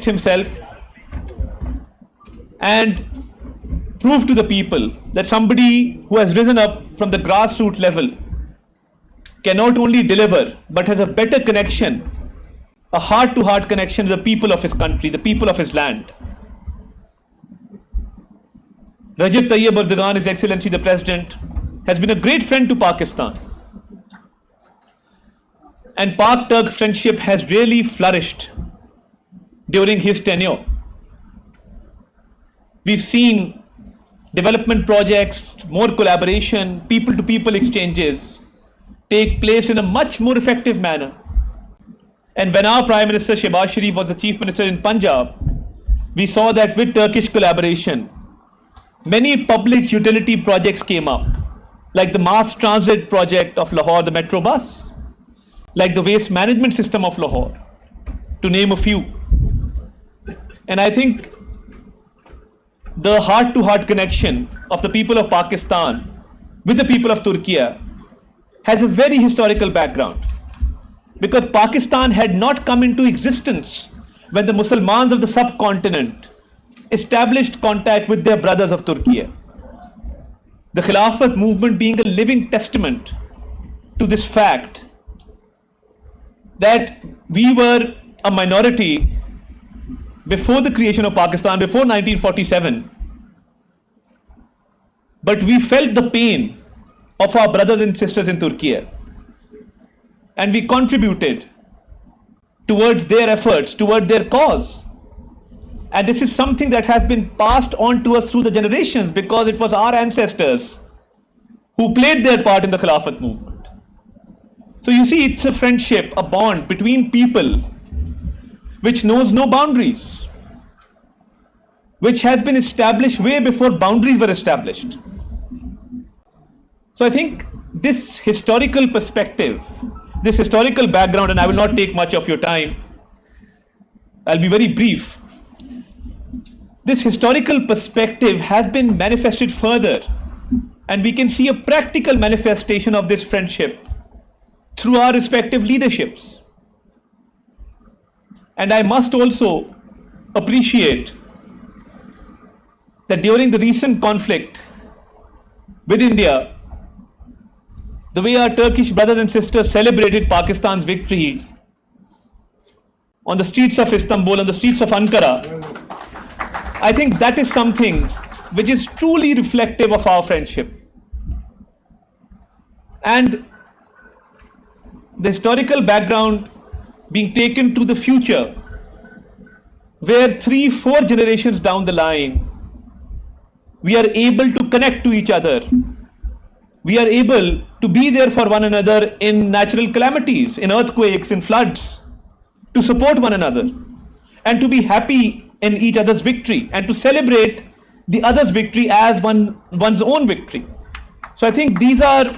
himself and prove to the people that somebody who has risen up from the grassroots level can not only deliver but has a better connection, a heart-to-heart connection with the people of his country, the people of his land. Recep Tayyip Erdogan, His Excellency the President, has been a great friend to Pakistan. And Pak-Turk friendship has really flourished during his tenure. We've seen development projects, more collaboration, people-to-people exchanges take place in a much more effective manner. And when our Prime Minister Shehbaz Sharif was the Chief Minister in Punjab, we saw that with Turkish collaboration, many public utility projects came up, like the mass transit project of Lahore, the metro bus, like the waste management system of Lahore, to name a few. And I think the heart-to-heart connection of the people of Pakistan with the people of Turkey has a very historical background, because Pakistan had not come into existence when the Muslims of the subcontinent established contact with their brothers of Turkey. The Khilafat movement being a living testament to this fact that we were a minority before the creation of Pakistan, before 1947, but we felt the pain of our brothers and sisters in Turkey, and we contributed towards their efforts, toward their cause. And this is something that has been passed on to us through the generations, because it was our ancestors who played their part in the Khilafat movement. So you see, it's a friendship, a bond between people which knows no boundaries, which has been established way before boundaries were established. So I think this historical perspective, this historical background, and I will not take much of your time, I'll be very brief. This historical perspective has been manifested further, and we can see a practical manifestation of this friendship through our respective leaderships. And I must also appreciate that during the recent conflict with India, the way our Turkish brothers and sisters celebrated Pakistan's victory on the streets of Istanbul, on the streets of Ankara, I think that is something which is truly reflective of our friendship. And the historical background being taken to the future, where 3-4 generations down the line, we are able to connect to each other. We are able to be there for one another in natural calamities, in earthquakes, in floods, to support one another, and to be happy in each other's victory, and to celebrate the other's victory as one's own victory. So I think these are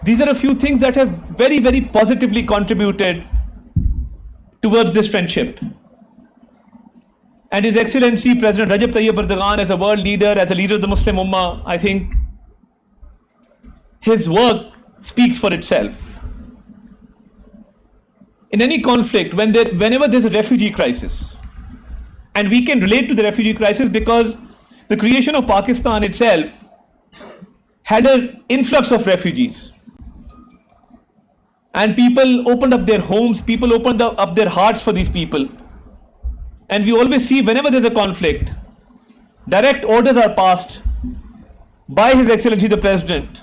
a few things that have very, very positively contributed towards this friendship. And His Excellency President Recep Tayyip Erdogan, as a world leader, as a leader of the Muslim Ummah, I think his work speaks for itself. In any conflict, whenever there's a refugee crisis, and we can relate to the refugee crisis because the creation of Pakistan itself had an influx of refugees. And people opened up their homes, people opened up their hearts for these people. And we always see, whenever there's a conflict, direct orders are passed by His Excellency the President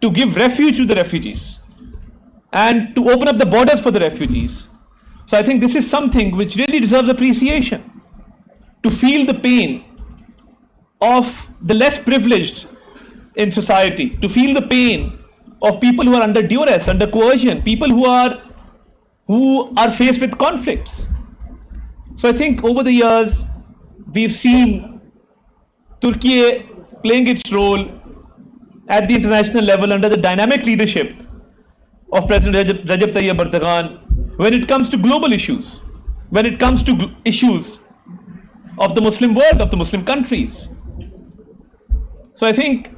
to give refuge to the refugees and to open up the borders for the refugees. So I think this is something which really deserves appreciation, to feel the pain of the less privileged in society, to feel the pain of people who are under duress, under coercion, people who are faced with conflicts. So I think over the years, we've seen Turkey playing its role at the international level under the dynamic leadership of President Recep Tayyip Erdogan when it comes to global issues, when it comes to issues of the Muslim world, of the Muslim countries. So I think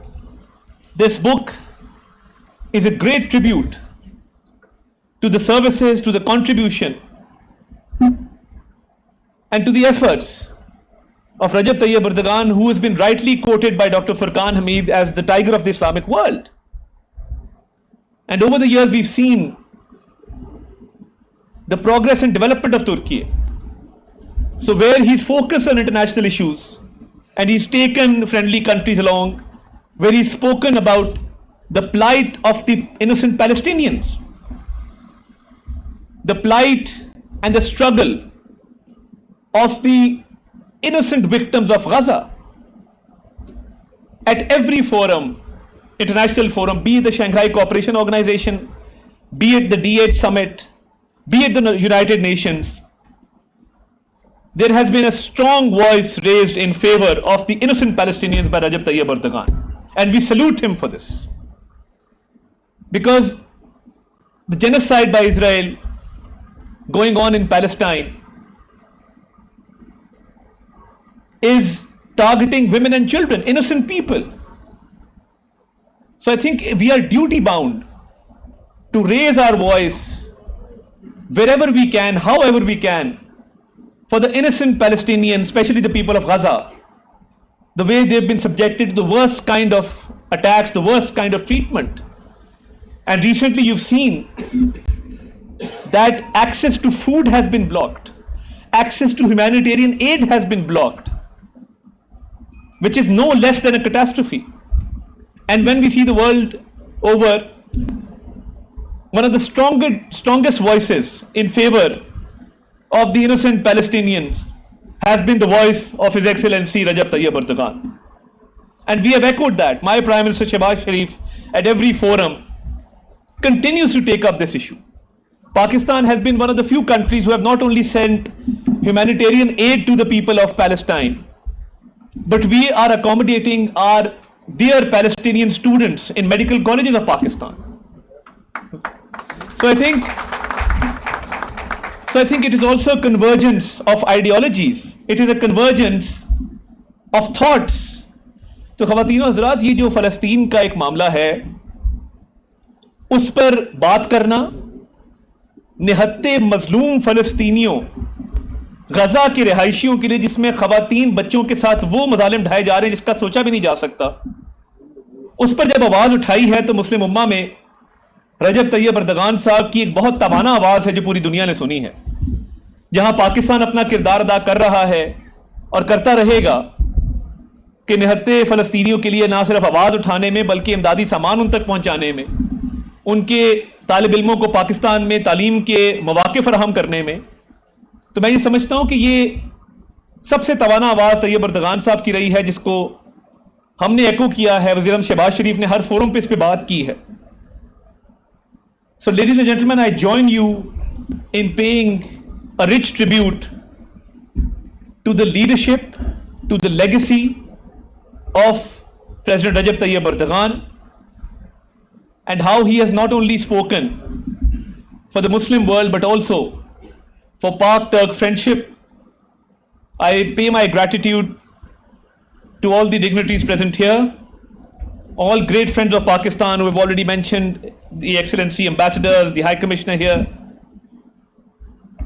this book is a great tribute to the services, to the contribution and to the efforts of Rajab Tayyip Erdogan, who has been rightly quoted by Dr. Furqan Hamid as the tiger of the Islamic world. And over the years, we've seen the progress and development of Turkey. So where he's focused on international issues, and he's taken friendly countries along, where he's spoken about the plight of the innocent Palestinians, the plight and the struggle of the innocent victims of Gaza. At every forum, international forum, be it the Shanghai Cooperation Organization, be it the D8 Summit, be it the United Nations, there has been a strong voice raised in favor of the innocent Palestinians by Rajab Tayyip Erdogan. And we salute him for this. Because the genocide by Israel going on in Palestine is targeting women and children, innocent people. So I think we are duty bound to raise our voice wherever we can, however we can, for the innocent Palestinians, especially the people of Gaza, the way they've been subjected to the worst kind of attacks, the worst kind of treatment. And recently you've seen that access to food has been blocked, access to humanitarian aid has been blocked, which is no less than a catastrophe. And when we see the world over, one of the strongest voices in favor of the innocent Palestinians has been the voice of His Excellency Rajab Tayyip Erdogan. And we have echoed that. My Prime Minister Shehbaz Sharif at every forum continues to take up this issue. Pakistan has been one of the few countries who have not only sent humanitarian aid to the people of Palestine, but we are accommodating our dear Palestinian students in medical colleges of Pakistan. So I think it is also a convergence of ideologies. It is a convergence of thoughts. तो ख़वातीन और हज़रात, ये जो फ़लस्तीन का एक मामला है, उस पर बात करना, निहत्ते मज़लूम फ़लस्तीनियों, गज़ा के रिहायशियों के लिए, जिसमें ख़वातीन बच्चों के साथ वो मज़ालिम ढाए जा रहे हैं जिसका सोचा भी नहीं जा सकता, उस पर जब आवाज़ उठाई है तो मुस्लिम उम्मा में रजब तैयब एर्दोगान साहब की एक बहुत तवाना आवाज़ है जो पूरी दुनिया ने सुनी है। जहां पाकिस्तान अपना किरदार अदा कर रहा है और करता रहेगा कि निहत्ते फ़लस्तीनियों के लिए ना सिर्फ आवाज़ उठाने में बल्कि इमदादी सामान उन तक पहुंचाने में, उनके तालिब इल्मों को पाकिस्तान में तालीम के मौक़े फराहम करने में, तो मैं ये समझता हूँ कि ये सबसे तवाना आवाज़ तैयब एर्दोगान साहब की रही है, जिसको हमने एको किया है। वज़ीर-ए-आज़म शहबाज शरीफ ने हर फोरम पे इस पर बात की है। So ladies and gentlemen, I join you in paying a rich tribute to the leadership, to the legacy of President Rajab Tayyip Erdogan, and how he has not only spoken for the Muslim world but also for Pak-Turk friendship. I pay my gratitude to all the dignitaries present here, all great friends of Pakistan who have already mentioned, the Excellency ambassadors, the High Commissioner here.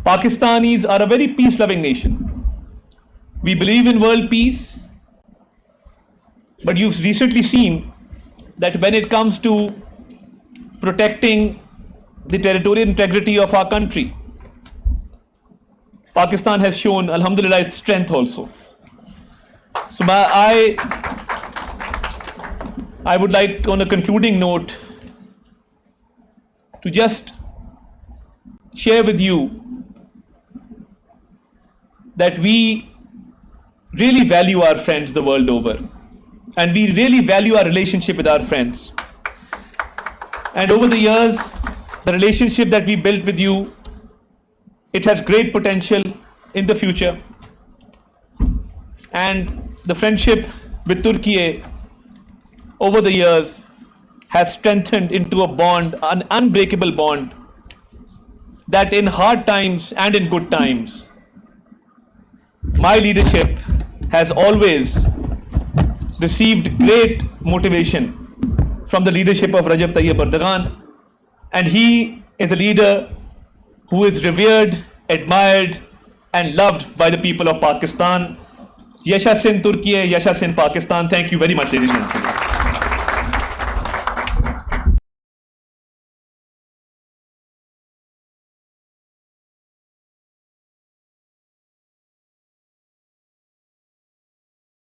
Pakistanis are a very peace-loving nation. We believe in world peace, but you've recently seen that when it comes to protecting the territorial integrity of our country, Pakistan has shown, alhamdulillah, its strength also. So I would like, on a concluding note, to just share with you that we really value our friends the world over, and we really value our relationship with our friends. And over the years, the relationship that we built with you, it has great potential in the future. And the friendship with Turkey over the years has strengthened into a bond, an unbreakable bond, that in hard times and in good times, my leadership has always received great motivation from the leadership of Rajab Tayyip Erdogan, and he is a leader who is revered, admired, and loved by the people of Pakistan. Yasha Sin Turkey, Yasha Sin Pakistan. Thank you very much, ladies and gentlemen.